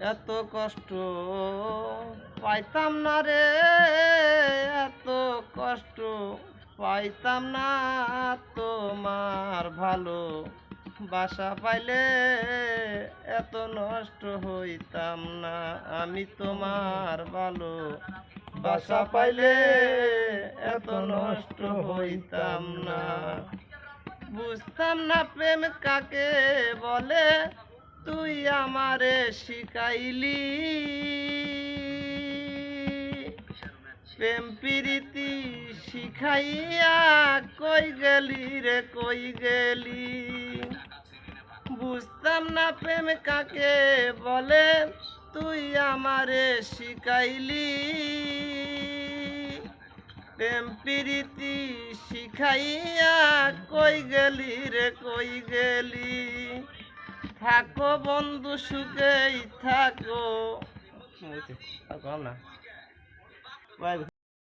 এত কষ্ট পাইতাম না রে, এত কষ্ট পাইতাম না। তোমার ভালো বাসা পাইলে এত নষ্ট হইতাম না। আমি তোমার ভালো বাসা পাইলে এত নষ্ট হইতাম না। বুঝতাম না প্রেম কাকে বলে, তুই আমারে শিখাইলি। প্রেম প্রীতি শিখাইয়া কই গেলি রে, কই গেলি। বুঝতাম না প্রেম কাকে বলে, তুই আমারে শিখাইলি। প্রেম প্রীতি শিখাইয়া কই গেলি রে, কই গেলি। থাকো বন্ধু সুখেই থাকো না।